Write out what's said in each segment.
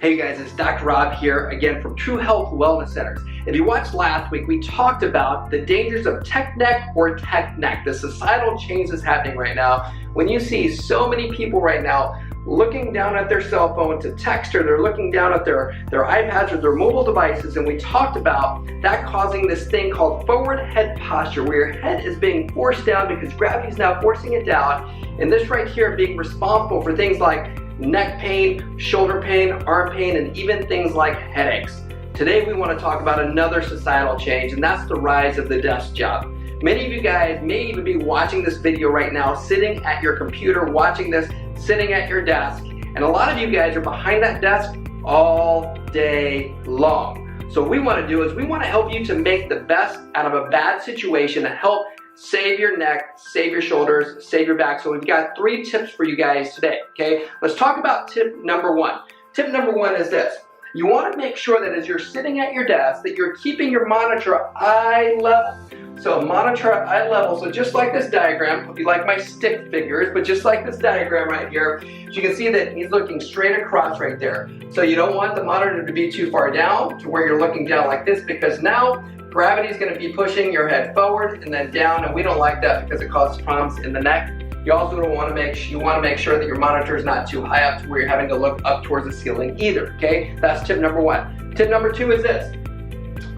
Hey guys, it's Dr. Rob here again from True Health Wellness Centers. If you watched last week, we talked about the dangers of tech neck or tech neck, the societal change that's happening right now. When you see so many people right now looking down at their cell phone to text, or they're looking down at their iPads or their mobile devices, and we talked about that causing this thing called forward head posture, where your head is being forced down because gravity is now forcing it down, and this right here being responsible for things like neck pain, shoulder pain, arm pain, and even things like headaches. Today we want to talk about another societal change, and that's the rise of the desk job. Many of you guys may even be watching this video right now, sitting at your computer, watching this, sitting at your desk, and a lot of you guys are behind that desk all day long. So what we want to do is we want to help you to make the best out of a bad situation to help save your neck, save your shoulders, save your back. So we've got 3 tips for you guys today, okay? Let's talk about tip number 1. Tip number 1 is this. You want to make sure that as you're sitting at your desk that you're keeping your monitor eye level. So monitor eye level, so just like this diagram, hope you like my stick figures, but just like this diagram right here, you can see that he's looking straight across right there. So you don't want the monitor to be too far down to where you're looking down like this, because now gravity is going to be pushing your head forward and then down, and we don't like that because it causes problems in the neck. You also don't want to make sure that your monitor is not too high up to where you're having to look up towards the ceiling either, okay? That's tip number 1. Tip number 2 is this.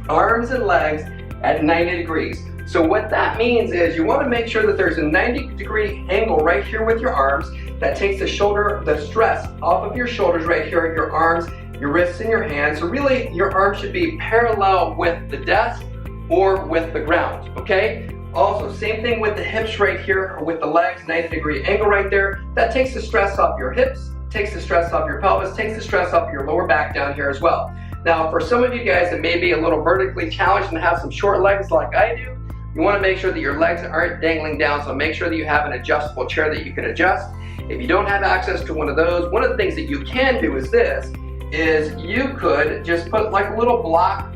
Arms and legs at 90 degrees. So what that means is you want to make sure that there's a 90-degree angle right here with your arms that takes the stress off of your shoulders right here, your arms, your wrists, and your hands. So really your arms should be parallel with the desk or with the ground, okay? Also, same thing with the hips right here, or with the legs, 90-degree angle right there. That takes the stress off your hips, takes the stress off your pelvis, takes the stress off your lower back down here as well. Now, for some of you guys that may be a little vertically challenged and have some short legs like I do, you want to make sure that your legs aren't dangling down, so make sure that you have an adjustable chair that you can adjust. If you don't have access to one of those, one of the things that you can do is this, is you could just put like a little block,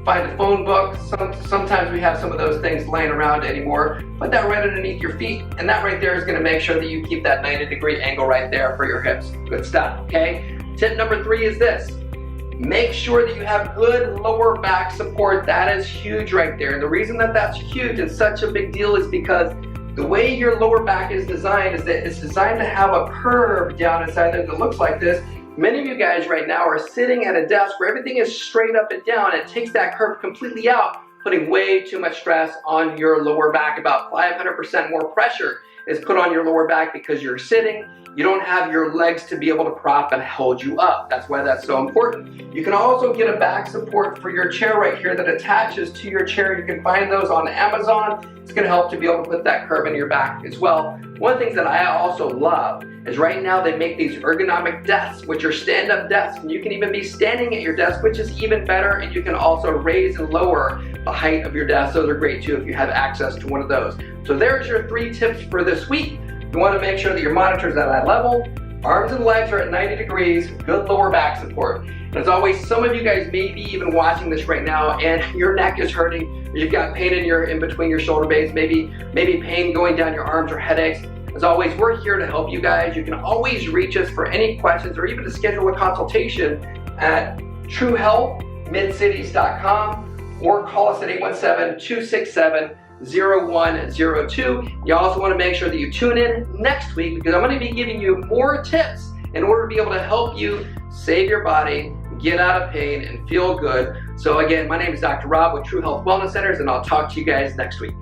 find a phone book. Sometimes we have some of those things laying around anymore. Put that right underneath your feet, and that right there is going to make sure that you keep that 90-degree angle right there for your hips. Good stuff, okay? Tip number 3 is this. Make sure that you have good lower back support. That is huge right there. And the reason that that's huge and such a big deal is because the way your lower back is designed is that it's designed to have a curve down inside there that looks like this. Many of you guys right now are sitting at a desk where everything is straight up and down. It takes that curve completely out, putting way too much stress on your lower back. About 500% more pressure is put on your lower back because you're sitting. You don't have your legs to be able to prop and hold you up. That's why that's so important. You can also get a back support for your chair right here that attaches to your chair. You can find those on Amazon. It's going to help to be able to put that curve in your back as well. One of the things that I also love is right now they make these ergonomic desks, which are stand-up desks, and you can even be standing at your desk, which is even better, and you can also raise and lower the height of your desk. Those are great too if you have access to one of those. So there's your 3 tips for this week. You want to make sure that your monitor is at eye level, arms and legs are at 90 degrees, good lower back support. And as always, some of you guys may be even watching this right now and your neck is hurting, or you've got pain in between your shoulder blades, maybe pain going down your arms or headaches. As always, we're here to help you guys. You can always reach us for any questions or even to schedule a consultation at truehealthmidcities.com or call us at 817-267-0102. You also want to make sure that you tune in next week, because I'm going to be giving you more tips in order to be able to help you save your body, get out of pain, and feel good. So again, my name is Dr. Rob with True Health Wellness Centers, and I'll talk to you guys next week.